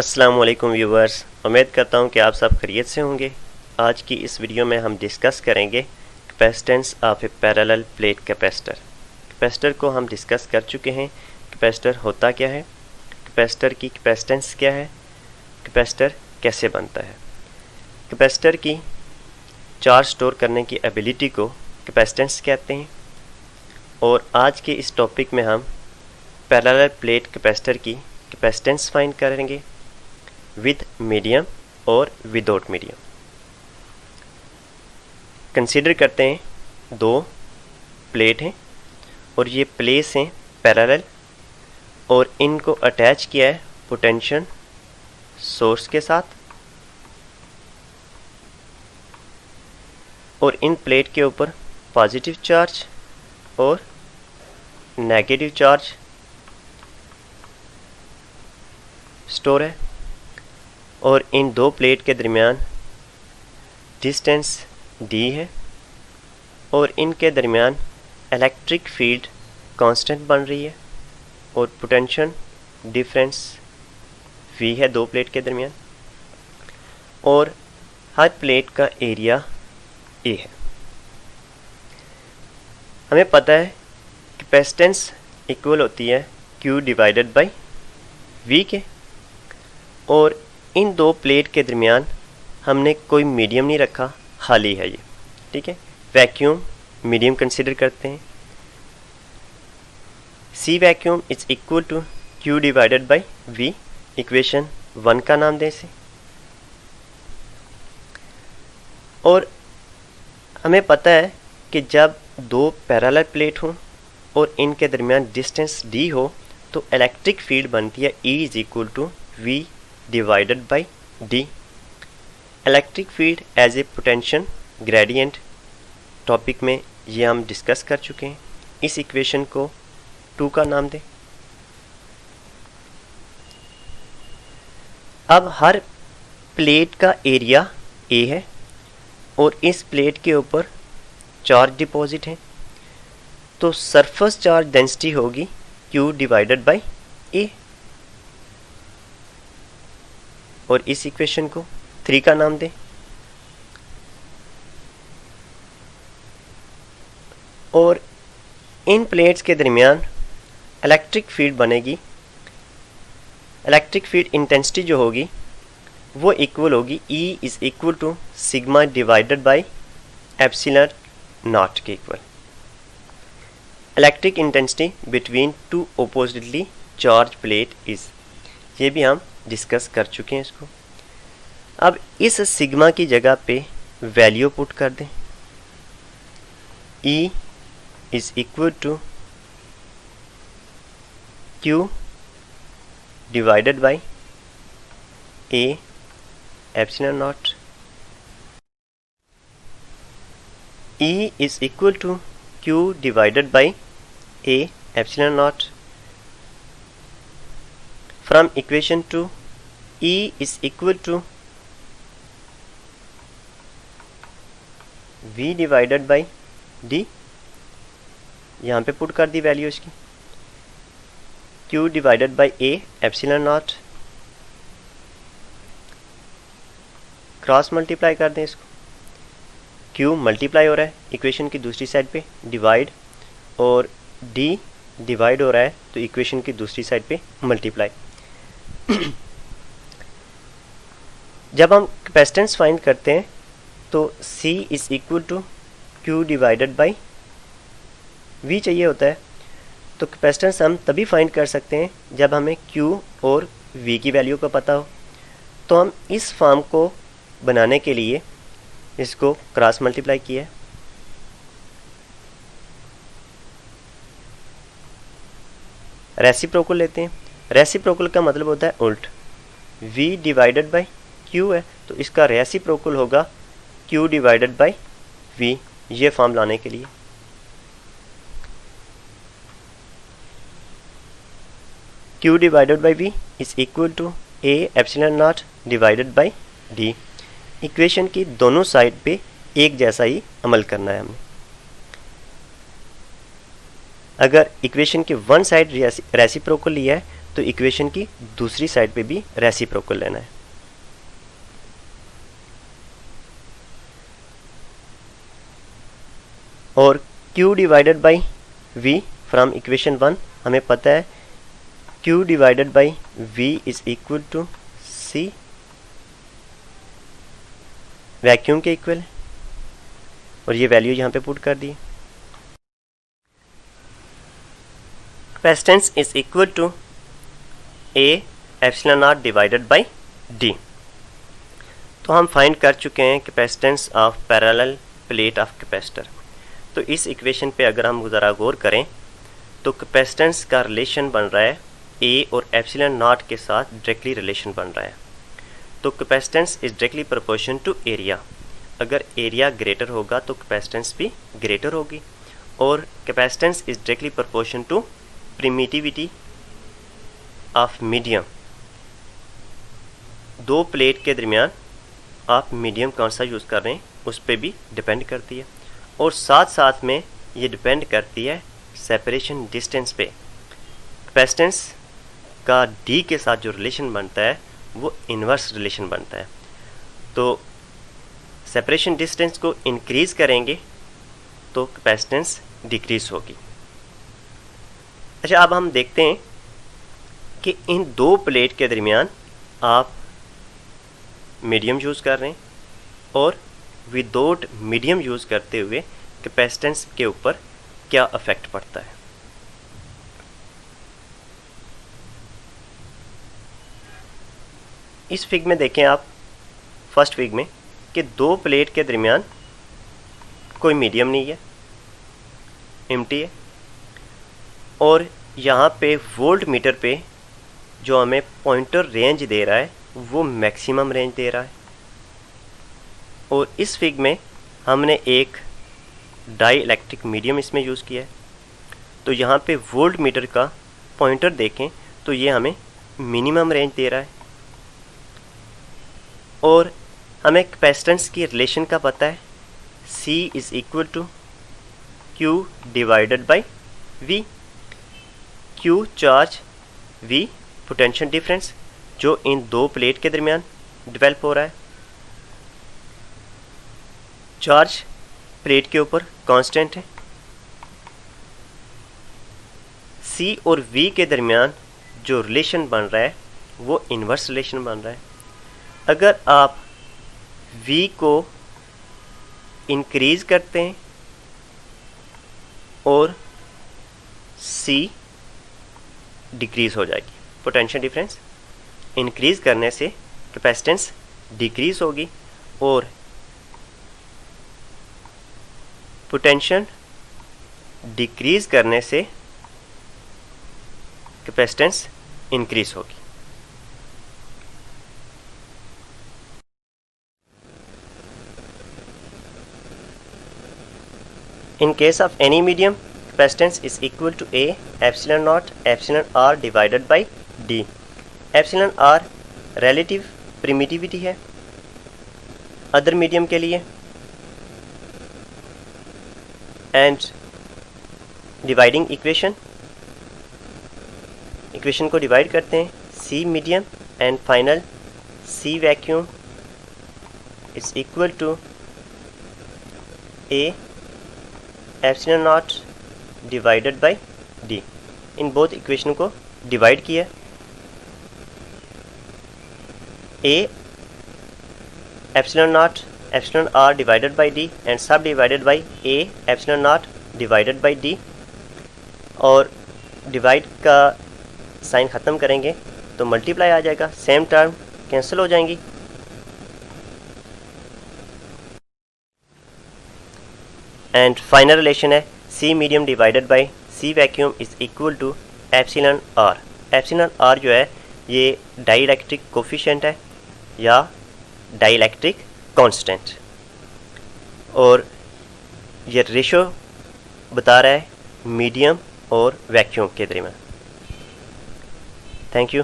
अस्सलाम वालेकुम व्यूवर्स, उम्मीद करता हूँ कि आप सब खैरियत से होंगे। आज की इस वीडियो में हम डिस्कस करेंगे capacitance of A parallel plate capacitor. Capacitor को हम डिस्कस कर चुके हैं। कैपेसिटर होता क्या है, कैपेसिटर की कैपेसिटेंस क्या है, कैपेसिटर कैसे बनता है। कैपेसिटर की चार्ज स्टोर करने की एबिलिटी को कैपेसिटेंस कहते हैं। और आज के इस टॉपिक में हम पैरेलल प्लेट कैपेसिटर की कैपेसिटेंस फाइंड करेंगे विद मीडियम और विदाउट मीडियम। कंसीडर करते हैं दो प्लेट हैं और ये प्लेस हैं पैरेलल और इनको अटैच किया है पोटेंशियल सोर्स के साथ और इन प्लेट के ऊपर पॉजिटिव चार्ज और नेगेटिव चार्ज स्टोर है और इन दो प्लेट के दरमियान डिस्टेंस d है और इनके दरमियान इलेक्ट्रिक फील्ड कांस्टेंट बन रही है और पोटेंशियल डिफरेंस v है दो प्लेट के दरमियान और हर प्लेट का एरिया a है। हमें पता है कैपेसिटेंस इक्वल होती है Q डिवाइडेड बाई V के और इन दो प्लेट के दरमियान हमने कोई मीडियम नहीं रखा, खाली है ये, ठीक है। वैक्यूम मीडियम कंसिडर करते हैं। C vacuum is equal to Q divided by V। Equation 1 का नाम दें इसे। और हमें पता है कि जब दो पैरेलल प्लेट हों और इनके दरमियान डिस्टेंस d हो तो इलेक्ट्रिक फील्ड बनती है E is equal to V divided by D. Electric field as a potential gradient topic में ये हम डिस्कस कर चुके हैं। इस इक्वेशन को 2 का नाम दें। अब हर प्लेट का एरिया A है और इस प्लेट के ऊपर चार्ज डिपॉजिट है तो सरफेस चार्ज डेंसिटी होगी Q डिवाइडेड बाई A और इस इक्वेशन को 3 का नाम दें। और इन प्लेट्स के दरमियान इलेक्ट्रिक फील्ड बनेगी। इलेक्ट्रिक फील्ड इंटेंसिटी जो होगी वो इक्वल होगी E is equal to sigma divided by epsilon naught के equal. Electric intensity between two oppositely charge plate is, ये भी हम डिस्कस कर चुके हैं इसको। अब इस सिग्मा की जगह पे वैल्यू पुट कर दें। E is equal to Q divided by A epsilon naught. E is equal to Q divided by A epsilon naught. From equation 2, E is equal to V divided by D। यहाँ पे put कर दी value इसकी। Q divided by A epsilon not. Cross multiply कर दें इसको। Q multiply हो रहा है इक्वेशन की दूसरी साइड पे, डिवाइड, और D डिवाइड हो रहा है तो इक्वेशन की दूसरी साइड पे मल्टीप्लाई। जब हम कैपेसिटेंस फाइंड करते हैं तो C is equal to Q divided by V चाहिए होता है। तो कैपेसिटेंस हम तभी फाइंड कर सकते हैं जब हमें Q और V की वैल्यू का पता हो। तो हम इस फॉर्म को बनाने के लिए इसको क्रॉस मल्टीप्लाई किया है। रेसिप्रोकल लेते हैं। रेसिप्रोकल का मतलब होता है उल्ट। V डिवाइडेड बाई Q है तो इसका रेसिप्रोकल होगा Q डिवाइडेड बाई V, ये फॉर्म लाने के लिए। Q divided by V is equal to A epsilon not divided by D। इक्वेशन की दोनों साइड पे एक जैसा ही अमल करना है हमें। अगर इक्वेशन की वन साइड रेसिप्रोकल लिया है तो इक्वेशन की दूसरी साइड पे भी रेसिप्रोकल लेना है। और Q divided by V from equation 1 हमें पता है Q divided by V is equal to C, vacuum के इक्वल है, और ये वैल्यू यहाँ पे पुट कर दी। Capacitance is equal to A epsilon not divided by D। तो हम फाइंड कर चुके हैं capacitance of parallel plate of capacitor. तो इस इक्वेशन पे अगर हम ज़रा गौर करें तो कैपेसिटेंस का रिलेशन बन रहा है A और एप्सिलॉन नॉट के साथ डायरेक्टली रिलेशन बन रहा है। तो capacitance is directly proportion to area. अगर एरिया ग्रेटर होगा तो कैपेसिटेंस भी ग्रेटर होगी, और capacitance is directly proportion to permittivity of medium. दो प्लेट के दरमियान आप मीडियम कौन सा यूज़ कर रहे हैं उस पर भी डिपेंड करती है, और साथ साथ में ये डिपेंड करती है सेपरेशन डिस्टेंस पे। कैपेसिटेंस का D के साथ जो रिलेशन बनता है वो इन्वर्स रिलेशन बनता है। तो सेपरेशन डिस्टेंस को इंक्रीज़ करेंगे तो कैपेसिटेंस डिक्रीज होगी। अच्छा, अब हम देखते हैं कि इन दो प्लेट के दरमियान आप मीडियम यूज़ कर रहे हैं और विदाउट मीडियम यूज़ करते हुए कैपेसिटेंस के ऊपर क्या इफेक्ट पड़ता है। इस फिग में देखें आप, फर्स्ट फिग में, कि दो प्लेट के दरमियान कोई मीडियम नहीं है, एम्प्टी है, और यहाँ पे वोल्ट मीटर पे जो हमें पॉइंटर रेंज दे रहा है वो मैक्सिमम रेंज दे रहा है। और इस फिग में हमने एक डाई इलेक्ट्रिक मीडियम इसमें यूज़ किया है। तो यहाँ पे वोल्ट मीटर का पॉइंटर देखें तो ये हमें मिनिमम रेंज दे रहा है, और हमें कैपेसिटेंस की रिलेशन का पता है C is equal to Q divided by V। Q charge, V potential difference जो इन दो प्लेट के दरमियान डेवलप हो रहा है। चार्ज प्लेट के ऊपर कांस्टेंट है। C और V के दरमियान जो रिलेशन बन रहा है वो इन्वर्स रिलेशन बन रहा है। अगर आप V को इंक्रीज़ करते हैं और C डिक्रीज़ हो जाएगी। पोटेंशियल डिफरेंस इंक्रीज़ करने से कैपेसिटेंस डिक्रीज़ होगी, और पोटेंशियल डिक्रीज़ करने से कैपेसिटेंस इंक्रीज़ होगी। In case of any medium, capacitance is equal to A epsilon naught epsilon R divided by D। epsilon R relative permittivity है अदर मीडियम के लिए, एंड डिवाइडिंग इक्वेशन को divide करते हैं C medium and final C vacuum is equal to A epsilon not divided by D। In both equation को divide किया, A epsilon not epsilon R divided by D and सब divided by A epsilon not divided by D, और divide का sign ख़त्म करेंगे तो multiply आ जाएगा, same term cancel हो जाएंगी। एंड फाइनल रिलेशन है C medium divided by C vacuum is equal to epsilon R। Epsilon R जो है ये डाइलेक्ट्रिक कोफिशिएंट है या डाइलेक्ट्रिक कांस्टेंट, और ये रेशो बता रहा है मीडियम और वैक्यूम के दरमियान। Thank you.